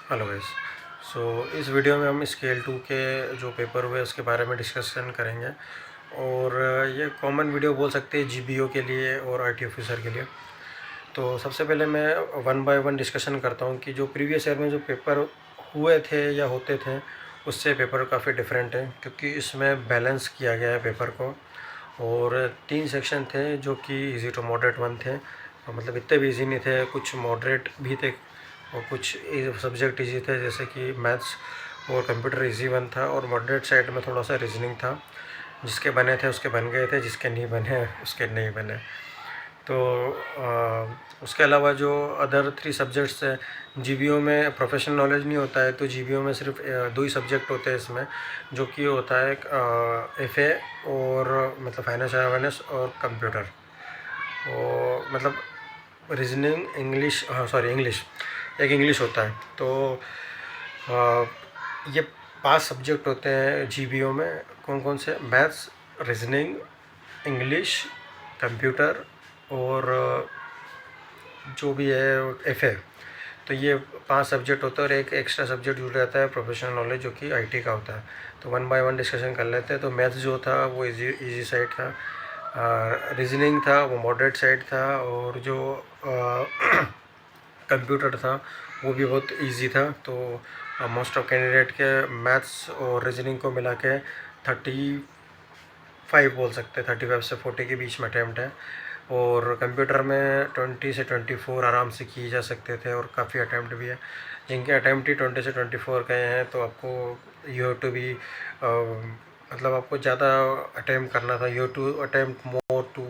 Hello guys. सो इस video में हम स्केल 2 के जो पेपर हुए उसके बारे में डिस्कशन करेंगे और ये कॉमन वीडियो बोल सकते हैं जीबीओ के लिए और आईटी ऑफिसर के लिए। तो सबसे पहले मैं वन बाय वन डिस्कशन करता हूँ कि जो प्रीवियस ईयर में जो पेपर हुए थे या होते थे उससे पेपर काफ़ी डिफरेंट है, क्योंकि इसमें बैलेंस किया गया है पेपर को। और 3 सेक्शन थे जो कि इजी टू मॉडरेट वन थे, मतलब इतने भी इजी नहीं थे, कुछ मॉडरेट भी थे और कुछ सब्जेक्ट इजी थे, जैसे कि मैथ्स और कंप्यूटर इजी वन था, और मॉडरेट साइड में थोड़ा सा रीजनिंग था। जिसके बने थे उसके बन गए थे, जिसके नहीं बने उसके नहीं बने। तो उसके अलावा जो अदर 3 सब्जेक्ट्स है, जीबीओ में प्रोफेशनल नॉलेज नहीं होता है, तो जीबीओ में सिर्फ 2 ही सब्जेक्ट होते हैं इसमें, जो कि होता है एफए और मतलब फाइनेंशियल अवेयरनेस और कंप्यूटर। और मतलब रीजनिंग इंग्लिश, हाँ सॉरी इंग्लिश, एक इंग्लिश होता है। तो आ, ये 5 सब्जेक्ट होते हैं जीबीओ में। कौन कौन से? मैथ्स, रीजनिंग, इंग्लिश, कंप्यूटर और जो भी है एफए। तो ये 5 सब्जेक्ट होते हैं और एक एक्स्ट्रा सब्जेक्ट जुड़ जाता है प्रोफेशनल नॉलेज, जो कि आईटी का होता है। तो वन बाय वन डिस्कशन कर लेते हैं। तो मैथ्स जो था वो इजी साइड था, रीजनिंग था वो मॉडरेट साइड था, और जो कंप्यूटर था वो भी बहुत इजी था। तो मोस्ट ऑफ कैंडिडेट के मैथ्स और रीजनिंग को मिला के 35 बोल सकते हैं, 35 से 40 के बीच में अटैम्प्ट है। और कंप्यूटर में 20 से 24 आराम से किए जा सकते थे, और काफ़ी अटैम्प्ट भी है। जिनके अटैम्प्ट ही 20 से 24 गए हैं, तो आपको यू हैव टू बी, मतलब आपको ज़्यादा अटैम्प्ट करना था। You have to attempt more to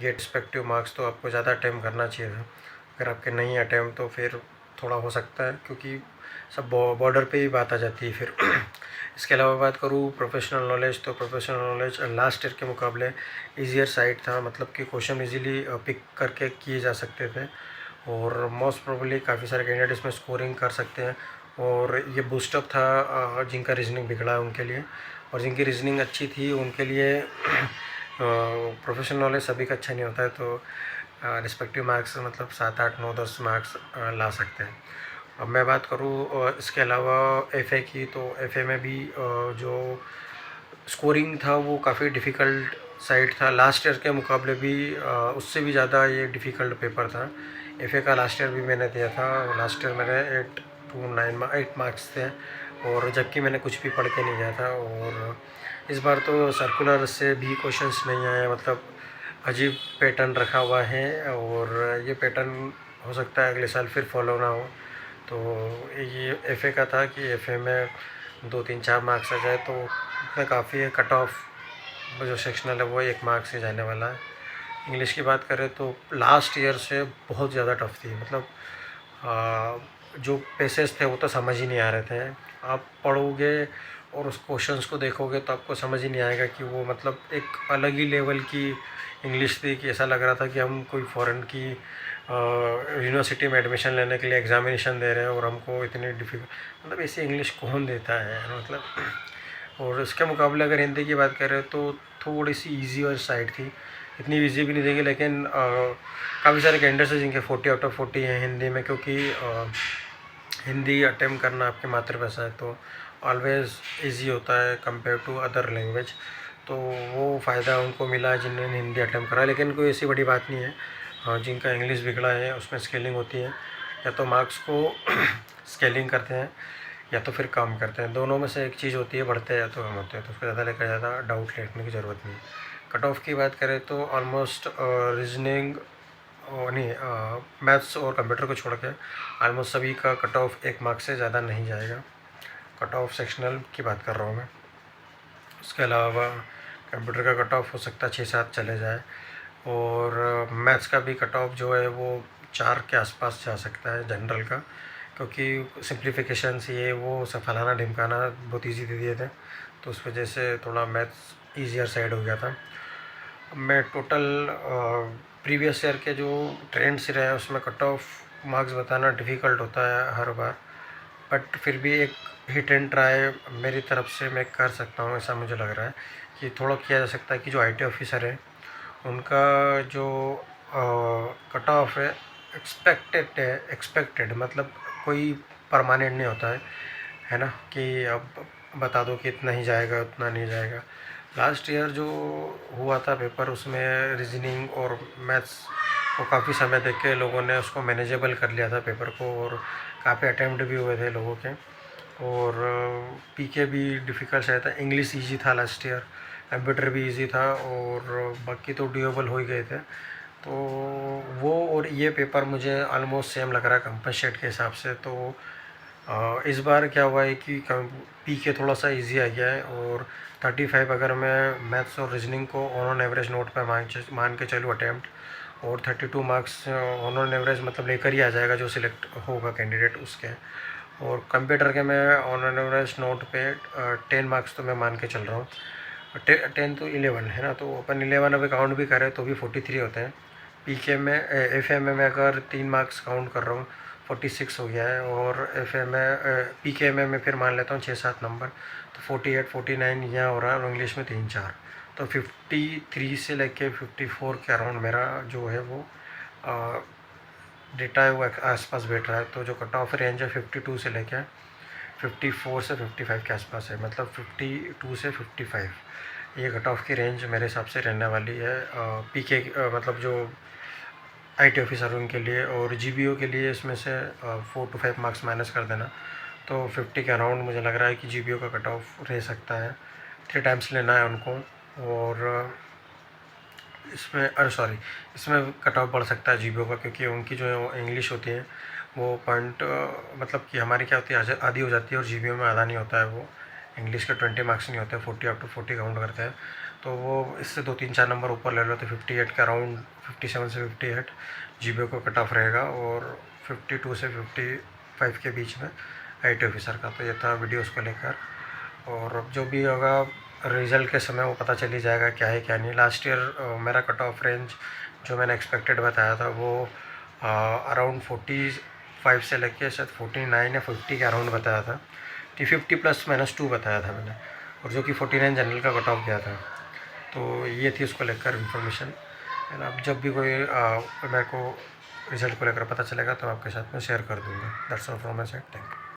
get respective marks. तो आपको ज़्यादा अटैम्प्ट करना चाहिए था। अगर आपके नहीं अटैम्प्ट तो फिर थोड़ा हो सकता है, क्योंकि सब बॉर्डर पे ही बात आ जाती है फिर। इसके अलावा बात करूँ प्रोफेशनल नॉलेज, तो प्रोफेशनल नॉलेज लास्ट ईयर के मुकाबले ईजियर साइड था, मतलब कि क्वेश्चन इजीली पिक करके किए जा सकते थे, और मोस्ट प्रोबेबली काफ़ी सारे कैंडिडेट इसमें स्कोरिंग कर सकते हैं। और ये बूस्टअप था जिनका रीजनिंग बिगड़ा है उनके लिए, और जिनकी रीजनिंग अच्छी थी उनके लिए प्रोफेशनल नॉलेज सभी का अच्छा नहीं होता है, तो रिस्पेक्टिव मार्क्स मतलब 7, 8, 9, 10 मार्क्स ला सकते हैं। अब मैं बात करूँ इसके अलावा एफए की, तो एफए में भी जो स्कोरिंग था वो काफ़ी डिफ़िकल्ट साइड था। लास्ट ईयर के मुकाबले भी उससे भी ज़्यादा ये डिफ़िकल्ट पेपर था। एफए का लास्ट ईयर भी मैंने दिया था, लास्ट ईयर मेरे 8 मार्क्स थे, और जबकि मैंने कुछ भी पढ़ के नहीं गया था। और इस बार तो सर्कुलर से भी क्वेश्चंस नहीं आए, मतलब अजीब पैटर्न रखा हुआ है, और ये पैटर्न हो सकता है अगले साल फिर फॉलो ना हो। तो ये एफए का था कि एफए में 2, 3, 4 मार्क्स आ जाए तो उसमें काफ़ी है। कट ऑफ जो सेक्शनल है वो 1 मार्क से जाने वाला है। इंग्लिश की बात करें तो लास्ट ईयर से बहुत ज़्यादा टफ थी, मतलब जो पेसेस थे वो तो समझ ही नहीं आ रहे थे। आप पढ़ोगे और उस क्वेश्चंस को देखोगे तो आपको समझ ही नहीं आएगा कि वो मतलब एक अलग ही लेवल की इंग्लिश थी, कि ऐसा लग रहा था कि हम कोई फ़ॉरेन की यूनिवर्सिटी में एडमिशन लेने के लिए एग्ज़ामिनेशन दे रहे हैं, और हमको इतनी डिफ़िकल्ट, मतलब ऐसी इंग्लिश कौन देता है मतलब। और इसके मुकाबले अगर हिंदी की बात करें तो थोड़ी सी ईजी और साइड थी, इतनी ईजी भी नहीं थी, लेकिन काफ़ी सारे कैंडिडेट्स हैं जिनके 40 आउट ऑफ 40 हैं हिंदी में, क्योंकि हिंदी अटेम्प्ट करना आपकी मातृभाषा है, तो ऑलवेज़ इजी होता है कंपेयर टू अदर लैंग्वेज। तो वो फ़ायदा उनको मिला जिन्होंने हिंदी अटेम्प्ट करा, लेकिन कोई ऐसी बड़ी बात नहीं है। जिनका इंग्लिश बिगड़ा है उसमें स्केलिंग होती है, या तो मार्क्स को स्केलिंग करते हैं या तो फिर कम करते हैं, दोनों में से एक चीज़ होती है, बढ़ते हैं या तो कम होते हैं। तो उसको ज़्यादा लेकर ज़्यादा डाउट लेने की ज़रूरत नहीं है। कट ऑफ की बात करें तो ऑलमोस्ट रीजनिंग और नहीं, मैथ्स और कंप्यूटर को छोड़ के ऑलमोस्ट सभी का कट ऑफ 1 मार्क्स से ज़्यादा नहीं जाएगा। कट ऑफ सेक्शनल की बात कर रहा हूँ मैं। उसके अलावा कंप्यूटर का कट ऑफ हो सकता है 6-7 चले जाए, और मैथ्स का भी कट ऑफ जो है वो 4 के आसपास जा सकता है जनरल का, क्योंकि सिंप्लीफिकेशन ये वो सब फलाना ढिमकाना बहुत ईजी दे दिए थे, तो उस वजह से थोड़ा मैथ्स ईजियर साइड हो गया था। मैं टोटल प्रीवियस ईयर के जो ट्रेंड्स रहे हैं उसमें कट ऑफ मार्क्स बताना डिफ़िकल्ट होता है हर बार, बट फिर भी एक हिट एंड ट्राई मेरी तरफ से मैं कर सकता हूँ, ऐसा मुझे लग रहा है कि थोड़ा किया जा सकता है कि जो आईटी ऑफिसर है उनका जो कट ऑफ है एक्सपेक्टेड है, एक्सपेक्टेड मतलब कोई परमानेंट नहीं होता है ना, कि अब बता दो कि इतना ही जाएगा उतना नहीं जाएगा। लास्ट ईयर जो हुआ था पेपर, उसमें रीजनिंग और मैथ्स को काफ़ी समय देख के लोगों ने उसको मैनेजेबल कर लिया था पेपर को, और काफ़ी अटैम्प्ट भी हुए थे लोगों के, और पीके भी डिफ़िकल्ट रहता था। इंग्लिश ईजी था लास्ट ईयर, कंप्यूटर भी ईजी था, और बाकी तो ड्यूएबल हो ही गए थे। तो वो और ये पेपर मुझे ऑलमोस्ट सेम लग रहा है कंपनसेट के हिसाब से। तो इस बार क्या हुआ है कि पीके थोड़ा सा इजी आ गया है, और 35 अगर मैं मैथ्स और रीजनिंग को ऑन एवरेज नोट पे मान के चलूँ अटैम्प्ट, और 32 मार्क्स ऑन एवरेज मतलब लेकर ही आ जाएगा जो सिलेक्ट होगा कैंडिडेट उसके। और कंप्यूटर के मैं ऑन एवरेज नोट पे 10 मार्क्स तो मैं मान के चल रहा हूँ। 10 तो 11 है ना, तो अपन 11 अभी काउंट भी करें तो भी 43 होते हैं। पीके में एफ में मैं अगर 3 मार्क्स काउंट कर रहा हूँ 46 हो गया है, और एफ में पीके में मैं फिर मान लेता हूँ 6-7 नंबर, तो 48 49 यहाँ हो रहा है, और इंग्लिश में 3-4, तो 53 से लेके 54 के अराउंड मेरा जो है वो डेटा है वो आसपास बैठ रहा है। तो जो कट ऑफ रेंज है 52 से लेके 54 से 55 के आसपास है, मतलब 52 से 55 ये कट ऑफ की रेंज मेरे हिसाब से रहने वाली है पीके मतलब जो आईटी ऑफिसर उनके लिए। और जीबीओ के लिए इसमें से 4 to 5 मार्क्स माइनस कर देना, तो 50 के अराउंड मुझे लग रहा है कि जीबीओ का कट ऑफ रह सकता है। 3 टाइम्स लेना है उनको, और इसमें इसमें कट ऑफ बढ़ सकता है जीबीओ का, क्योंकि उनकी जो इंग्लिश होती है वो पॉइंट मतलब कि हमारी क्या होती है आधी हो जाती है, और जीबीओ में आधा नहीं होता है। वो इंग्लिश के 20 मार्क्स नहीं होते, 40 अप टू 40 काउंट करते हैं। तो वो इससे 2-3-4 नंबर ऊपर ले लो तो 58 के अराउंड, 57 से 58 जीबीओ का कट ऑफ रहेगा, और 52 से 55 के बीच में आईटी ऑफिसर का। तो ये था वीडियोज़ को लेकर, और अब जो भी होगा रिज़ल्ट के समय वो पता चल ही जाएगा क्या है क्या नहीं। लास्ट ईयर मेरा कट ऑफ रेंज जो मैंने एक्सपेक्टेड बताया था वो अराउंड 45 से लेके शायद 49 या 50 के अराउंड बताया था, कि 50 +-2 बताया था मैंने, और जो कि 49 जनरल का कट ऑफ गया था। तो ये थी उसको लेकर इन्फॉर्मेशन। एंड अब जब भी कोई मेरे को रिज़ल्ट को लेकर पता चलेगा तो आपके साथ में शेयर कर दूँगा। That's all from my side, thank you.